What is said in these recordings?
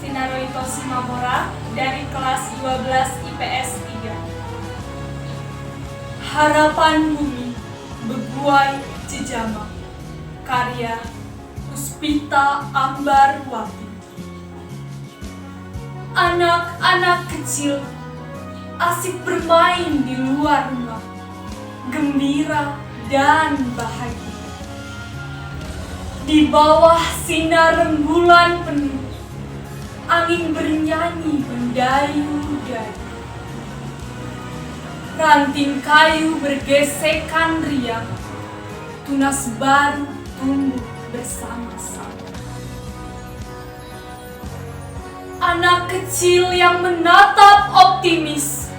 Sinaroito Simamora dari kelas 12 IPS 3. Harapan Bumi, Beguai Jejama, karya Puspita Ambarwati. Anak-anak kecil asik bermain di luar rumah, gembira dan bahagia. Di bawah sinar rembulan penuh, angin bernyanyi mendayu-dayu. Ranting kayu bergesekan riang, tunas baru tumbuh bersama-sama. Anak kecil yang menatap optimis,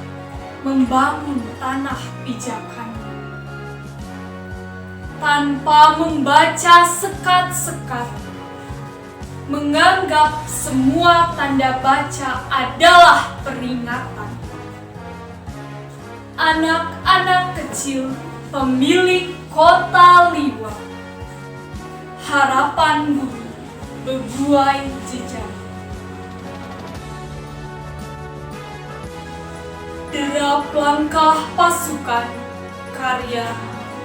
membangun tanah pijakannya. Tanpa membaca sekat-sekat, menganggap semua tanda baca adalah peringatan. Anak-anak kecil pemilik kota Liwa, harapan bumi, Beguai Jejama. Derap langkah pasukan, karya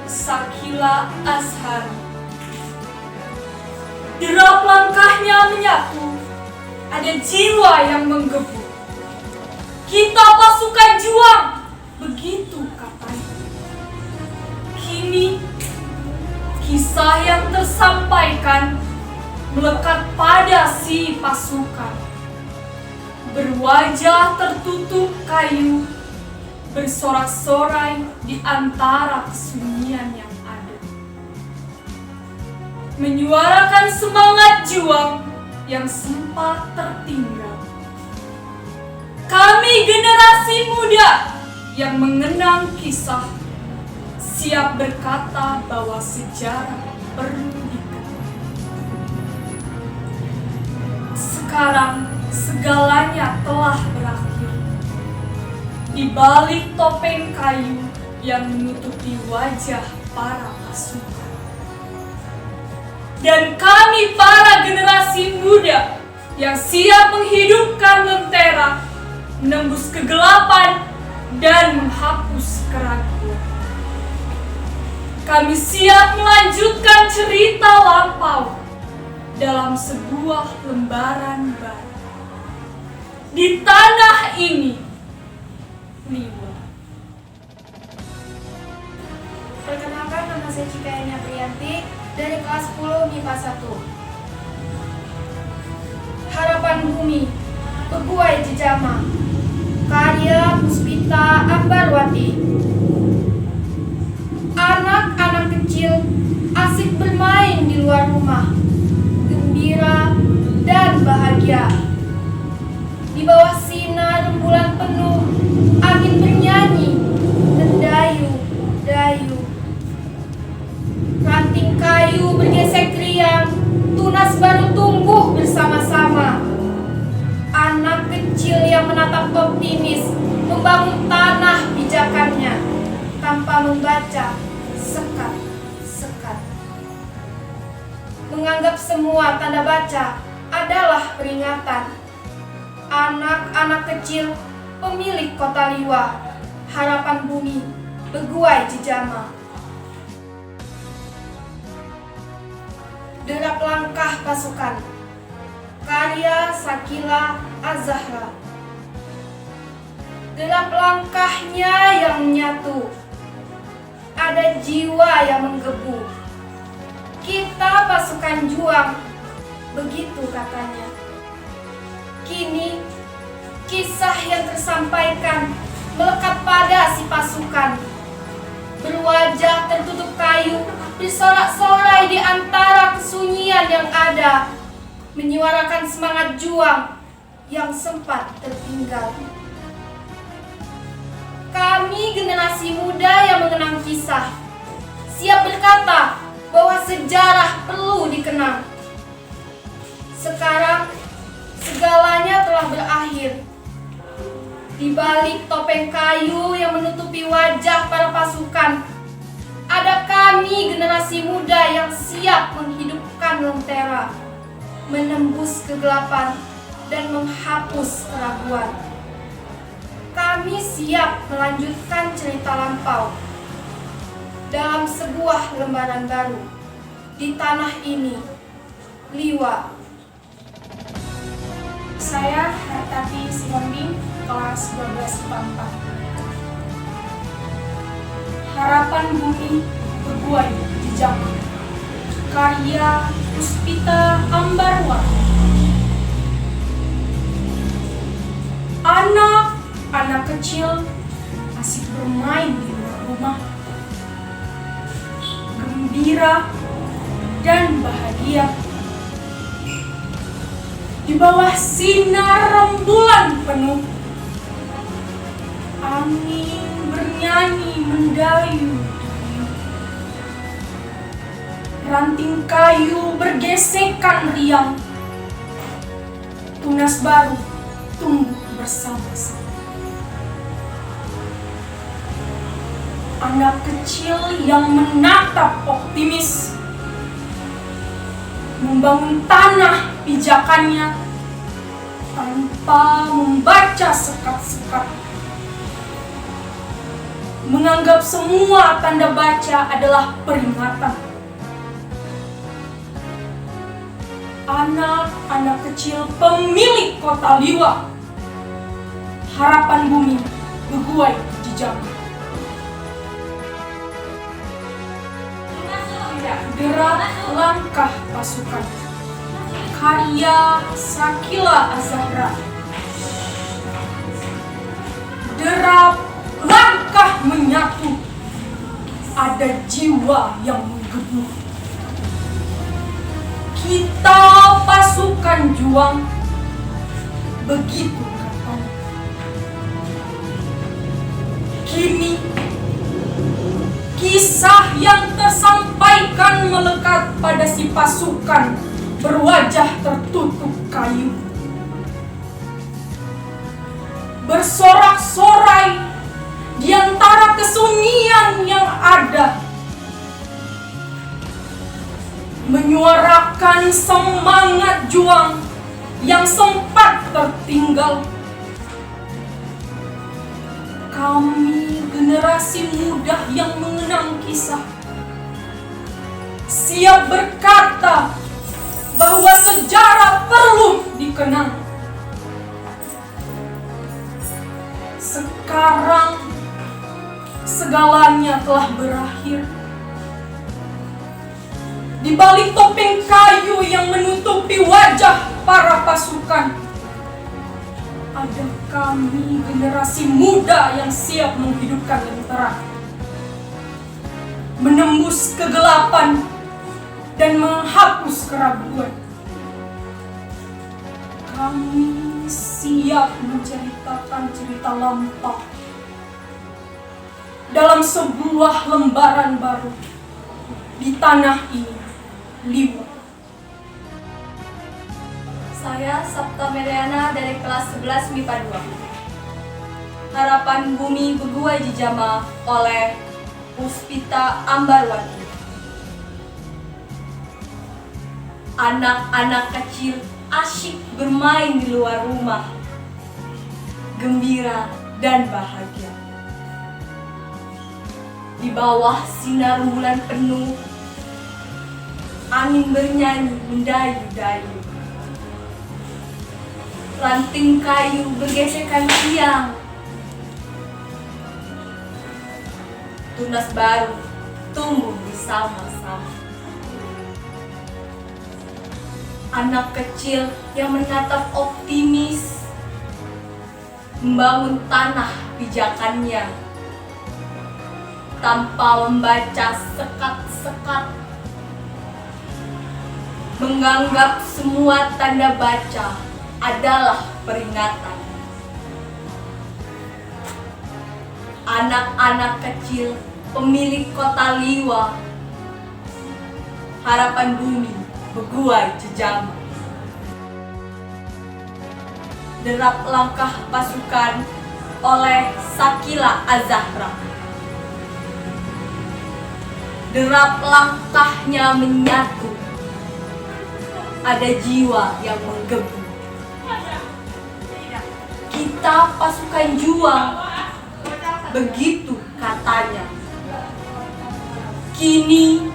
Sakila Azhar. Derap langkahnya menyatu, ada jiwa yang menggebu. Kita pasukan juang, begitu katanya. Kini, kisah yang tersampaikan melekat pada si pasukan. Berwajah tertutup kayu, bersorak-sorai di antara kesunyian yang ada. Menyuarakan semangat juang yang sempat tertinggal. Kami generasi muda yang mengenang kisah, siap berkata bahwa sejarah perlu dikenang. Sekarang segalanya telah berakhir. Di balik topeng kayu yang menutupi wajah para pasukan. Dan kami para generasi muda yang siap menghidupkan lentera, menembus kegelapan dan menghapus keraguan. Kami siap melanjutkan cerita lampau dalam sebuah lembaran baru. Di tanah ini, Liwa. Perkenalkan, nama saya Cikayanya Priyanti dari kelas 10 MIPA 1. Harapan Bumi, Beguai Jejama, karya Puspita Ambarwati. Anak-anak kecil asik bermain di luar rumah, gembira dan bahagia. Di bawah sinar rembulan penuh, angin bernyanyi, mendayu-dayu. Ranting kayu bergesek riang, tunas baru tumbuh bersama-sama. Anak kecil yang menatap optimis, membangun tanah pijakannya, tanpa membaca sekat-sekat. Menganggap semua tanda baca adalah peringatan. Anak-anak kecil pemilik kota Liwa, harapan bumi, Beguai Jejama. Derap langkah pasukan, karya Sakila Azhar. Derap langkahnya yang menyatu, ada jiwa yang menggebu. Kita pasukan juang, begitu katanya. Kini, kisah yang tersampaikan melekat pada si pasukan. Berwajah tertutup kayu, bersorak-sorai di antara kesunyian yang ada, menyuarakan semangat juang yang sempat tertinggal. Kami generasi muda yang mengenang kisah, siap berkata bahwa sejarah perlu dikenang. Sekarang, segalanya telah berakhir. Di balik topeng kayu yang menutupi wajah para pasukan, ada kami generasi muda yang siap menghidupkan lentera, menembus kegelapan dan menghapus keraguan. Kami siap melanjutkan cerita lampau dalam sebuah lembaran baru di tanah ini, Liwa. Saya Hartati Simonding, kelas 12 IPA 4. Harapan Bumi Beguai di Jambi. Karya Puspita Ambarwati. Anak kecil asik bermain di luar rumah, gembira dan bahagia di bawah sinar rembulan penuh. Angin bernyanyi mendayu, ranting kayu bergesekan riang, tunas baru tumbuh bersama-sama. Anak kecil yang menatap optimis, membangun tanah pijakannya tanpa membaca sekat-sekat, menganggap semua tanda baca adalah peringatan. Anak-anak kecil pemilik kota Liwa, harapan bumi Beguai di Jambi. Gerak langkah pasukan, karya Sakila Azahra. Derap langkah menyatu, ada jiwa yang menggebu. Kita pasukan juang, begitu katanya. Kini kisah yang tersampaikan melekat pada si pasukan berwajah tertutup kayu, bersorak-sorai di antara kesunyian yang ada, menyuarakan semangat juang yang sempat tertinggal. Kami generasi muda yang mengenang kisah, siap berkata bahwa sejarah perlu dikenang. Sekarang segalanya telah berakhir. Di balik topeng kayu yang menutupi wajah para pasukan, ada kami generasi muda yang siap menghidupkan lentera, menembus kegelapan dan menghapus keraguan. Kami siap menceritakan cerita lampau dalam sebuah lembaran baru di tanah ini, Liwa. Saya Sapta Meriana dari kelas 11 MIPA 2. Harapan Bumi Beguai di Jambi oleh Puspita Ambarwati. Anak-anak kecil asyik bermain di luar rumah, gembira dan bahagia. Di bawah sinar bulan penuh, angin bernyanyi mendayu-dayu. Ranting kayu bergesekan riang, tunas baru tumbuh bersama-sama. Anak kecil yang menatap optimis, membangun tanah pijakannya tanpa membaca sekat-sekat, menganggap semua tanda baca adalah peringatan. Anak-anak kecil pemilik kota Liwa, harapan bumi Beguai di Jambi. Derap langkah pasukan oleh Sakila Azahra. Derap langkahnya menyatu, ada jiwa yang menggebu. kita pasukan juang. Begitu katanya. Kini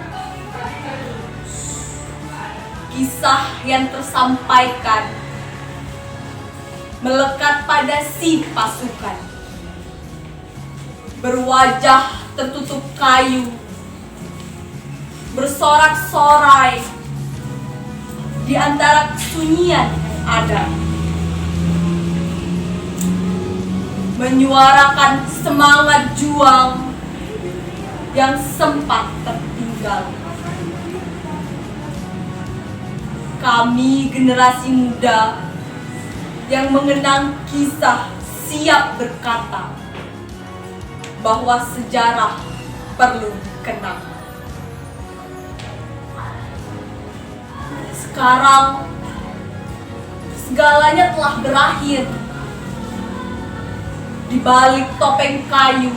kisah yang tersampaikan melekat pada si pasukan. Berwajah tertutup kayu, bersorak-sorai di antara kesunyian yang ada, menyuarakan semangat juang yang sempat tertinggal. Kami generasi muda yang mengenang kisah siap berkata bahwa sejarah perlu dikenang. Sekarang segalanya telah berakhir. Di balik topeng kayu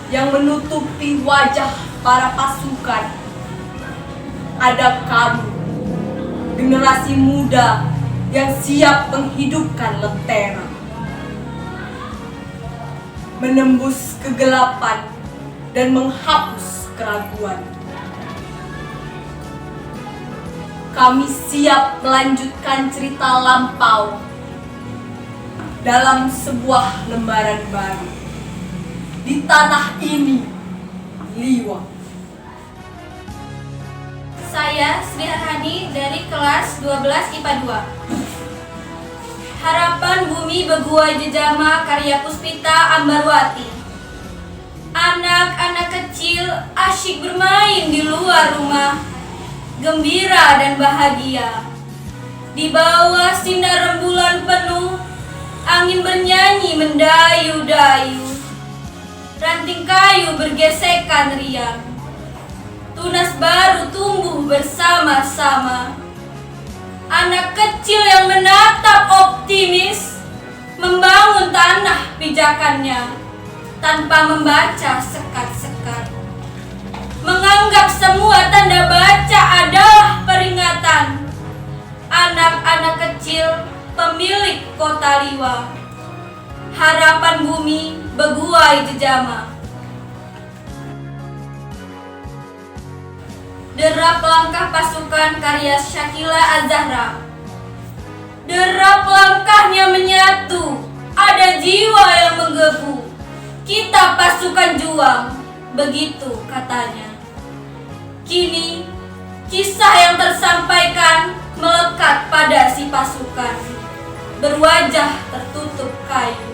yang menutupi wajah para pasukan, ada kami, generasi muda yang siap menghidupkan lentera, menembus kegelapan dan menghapus keraguan. Kami siap melanjutkan cerita lampau dalam sebuah lembaran baru. Di tanah ini, Liwa. Saya Sri Arhani dari kelas 12 IPA 2. Harapan Bumi Begua Jejama karya Puspita Ambarwati. Anak-anak kecil asyik bermain di luar rumah, gembira dan bahagia. Di bawah sinar rembulan penuh, angin bernyanyi mendayu-dayu. Ranting kayu bergesekan riang. Tunas baru tumbuh bersama-sama. Anak kecil yang menatap optimis, membangun tanah pijakannya tanpa membaca sekat-sekat. Menganggap semua tanda baca adalah peringatan. Anak-anak kecil pemilik kota Liwa. Harapan Bumi Beguai Jejama. Derap langkah pasukan karya Syakila Az-Zahra. Derap langkahnya menyatu, ada jiwa yang menggebu. Kita pasukan juang, begitu katanya. Kini, kisah yang tersampaikan melekat pada si pasukan. Berwajah tertutup kayu,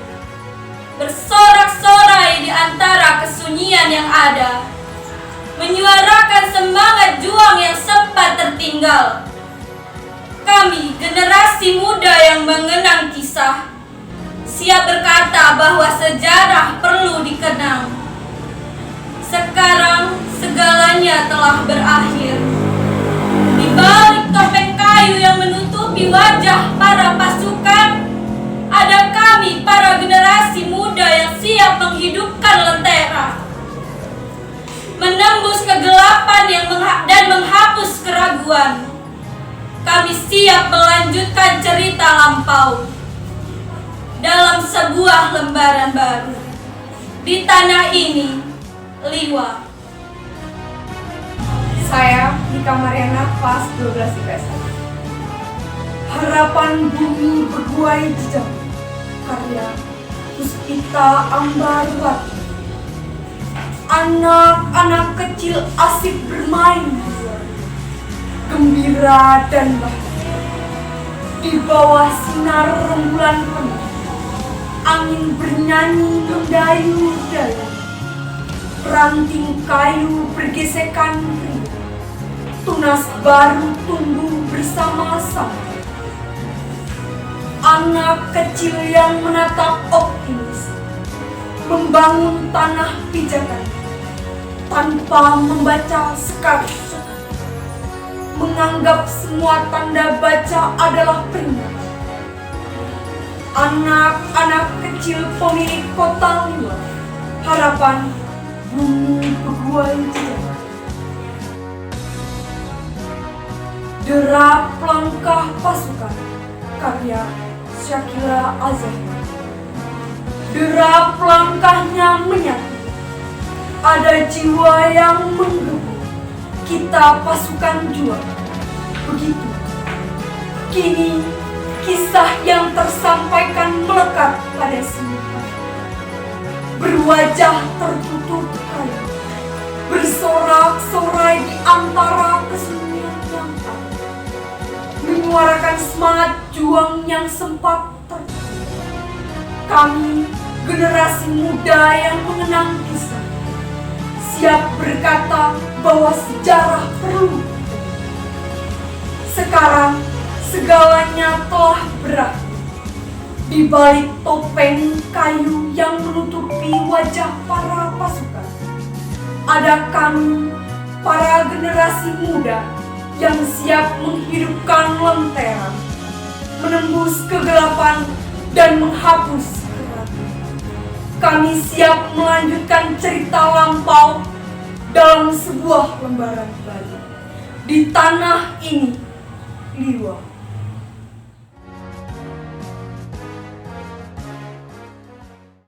bersorak-sorai di antara kesunyian yang ada, menyuarakan semangat juang yang sempat tertinggal. Kami, generasi muda yang mengenang kisah, siap berkata bahwa sejarah perlu dikenang. Sekarang segalanya telah berakhir. Di balik topeng kayu yang menutupi wajah para pasukan, ada kami para generasi muda yang siap menghidupkan lentera, menembus kegelapan dan menghapus keraguan. Kami siap melanjutkan cerita lampau dalam sebuah lembaran baru. Di tanah ini, Liwa. Saya Nika Mariana, kelas 12 IPS. Harapan Bumi Beguai Jejama karya Puspita Ambarwati. Anak-anak kecil asik bermain di luar, gembira dan bahagia. Di bawah sinar rembulan penuh, angin bernyanyi mendayu-dayu. Ranting kayu bergesekan riuh, tunas baru tumbuh bersama-sama. Anak kecil yang menatap optimis, membangun tanah pijakan tanpa membaca sekat-sekat. Menganggap semua tanda baca adalah peringatan. Anak-anak kecil pemilik kota Liwa. Harapan Bumi Beguai Jejama. Derap langkah pasukan karya Syakira Azhar. Derap langkahnya menyatu. Ada jiwa yang menggebu. Kita pasukan juang. Begitu. Kini kisah yang tersampaikan melekat pada semua. Berwajah tertutup kayu, bersorak-sorai di antara kesunyian yang ada, menyuarakan semangat juang yang sempat tertutup. Kami, generasi muda yang mengenang kisah, siap berkata bahwa sejarah perlu. Sekarang, segalanya telah berakhir. Di balik topeng kayu yang menutupi wajah para pasukan, ada kami, para generasi muda yang siap menghidupkan lentera, menembus kegelapan dan menghapus keraguan. Kami siap melanjutkan cerita lampau dalam sebuah lembaran baru. Di tanah ini, Liwa.